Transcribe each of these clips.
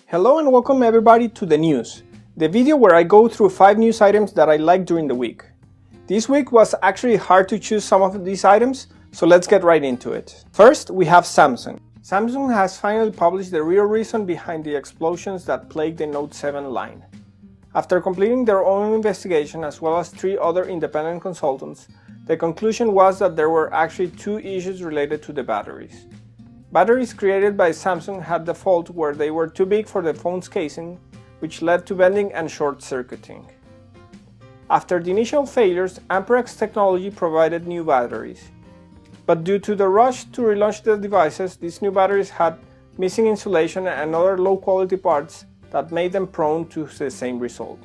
Hello and welcome everybody to the news, the video where I go through 5 news items that I liked during the week. This week was actually hard to choose some of these items, so let's get right into it. First, we have Samsung. Samsung has finally published the real reason behind the explosions that plagued the Note7 line. After completing their own investigation as well as 3 other independent consultants, the conclusion was that there were actually 2 issues related to the batteries. Batteries created by Samsung had the fault where they were too big for the phone's casing, which led to bending and short-circuiting. After the initial failures, Amperex technology provided new batteries. But due to the rush to relaunch the devices, these new batteries had missing insulation and other low-quality parts that made them prone to the same result.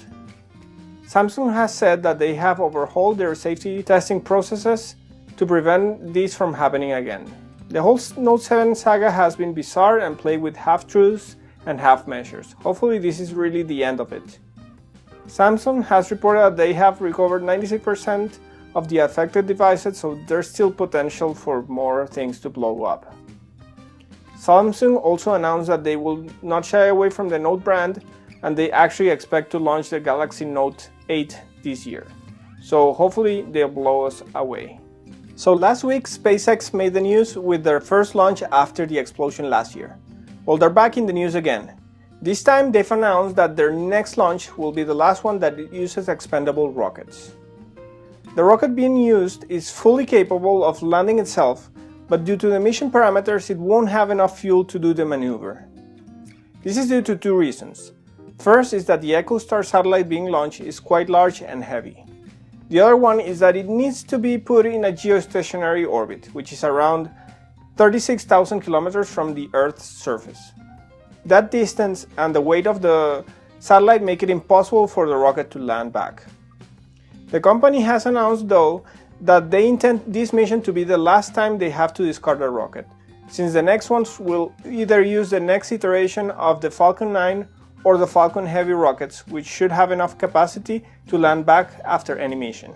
Samsung has said that they have overhauled their safety testing processes to prevent this from happening again. The whole Note7 saga has been bizarre and played with half-truths and half-measures. Hopefully this is really the end of it. Samsung has reported that they have recovered 96% of the affected devices, so there's still potential for more things to blow up. Samsung also announced that they will not shy away from the Note brand, and they actually expect to launch the Galaxy Note 8 this year. So hopefully they'll blow us away. So last week, SpaceX made the news with their first launch after the explosion last year. Well, they're back in the news again. This time they've announced that their next launch will be the last one that uses expendable rockets. The rocket being used is fully capable of landing itself, but due to the mission parameters it won't have enough fuel to do the maneuver. This is due to 2 reasons. First is that the EchoStar satellite being launched is quite large and heavy. The other one is that it needs to be put in a geostationary orbit, which is around 36,000 kilometers from the Earth's surface. That distance and the weight of the satellite make it impossible for the rocket to land back. The company has announced, though, that they intend this mission to be the last time they have to discard a rocket, since the next ones will either use the next iteration of the Falcon 9 or the Falcon Heavy rockets, which should have enough capacity to land back after any mission.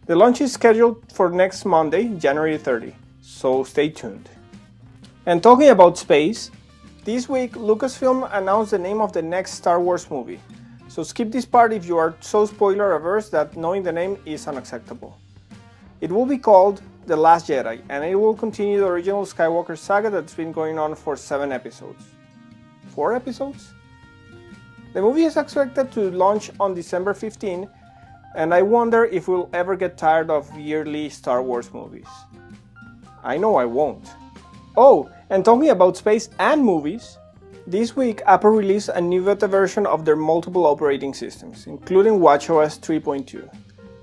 The launch is scheduled for next Monday, January 30, so stay tuned. And talking about space, this week Lucasfilms announced the name of the next Star Wars movie, so skip this part if you are so spoiler averse that knowing the name is unacceptable. It will be called The Last Jedi, and it will continue the original Skywalker saga that's been going on for 7 episodes. 4 episodes? The movie is expected to launch on December 15, and I wonder if we'll ever get tired of yearly Star Wars movies. I know I won't. Oh, and talking about space and movies, this week Apple released a new beta version of their multiple operating systems, including WatchOS 3.2.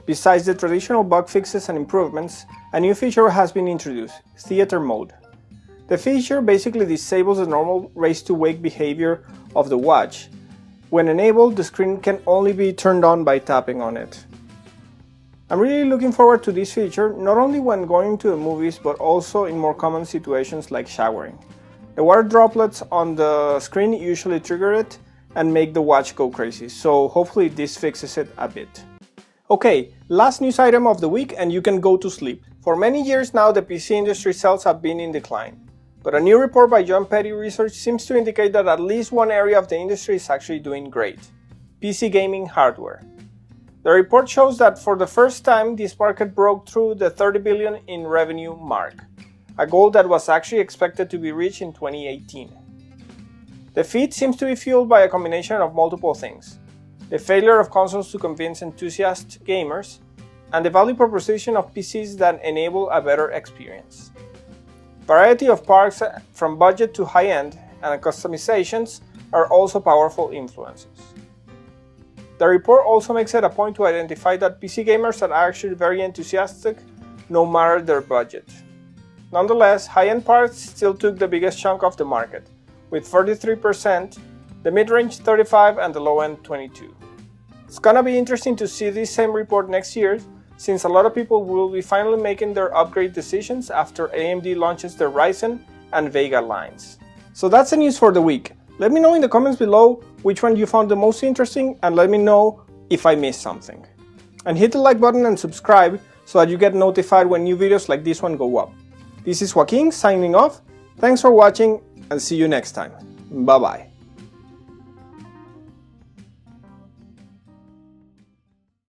Besides the traditional bug fixes and improvements, a new feature has been introduced, Theater Mode. The feature basically disables the normal race-to-wake behavior of the watch. When enabled, the screen can only be turned on by tapping on it. I'm really looking forward to this feature, not only when going to the movies, but also in more common situations like showering. The water droplets on the screen usually trigger it and make the watch go crazy, so hopefully this fixes it a bit. Okay, last news item of the week and you can go to sleep. For many years now, the PC industry sales have been in decline. But a new report by John Petty Research seems to indicate that at least one area of the industry is actually doing great: PC gaming hardware. The report shows that for the first time this market broke through the 30 billion in revenue mark, a goal that was actually expected to be reached in 2018. The feat seems to be fueled by a combination of multiple things: the failure of consoles to convince enthusiast gamers, and the value proposition of PCs that enable a better experience. Variety of parts from budget to high-end and customizations are also powerful influences. The report also makes it a point to identify that PC gamers are actually very enthusiastic no matter their budget. Nonetheless, high-end parts still took the biggest chunk of the market, with 43%, the mid-range 35% and the low-end 22%. It's gonna be interesting to see this same report next year, since a lot of people will be finally making their upgrade decisions after AMD launches their Ryzen and Vega lines. So that's the news for the week. Let me know in the comments below which one you found the most interesting, and let me know if I missed something. And hit the like button and subscribe so that you get notified when new videos like this one go up. This is Joaquin signing off. Thanks for watching and see you next time. Bye bye.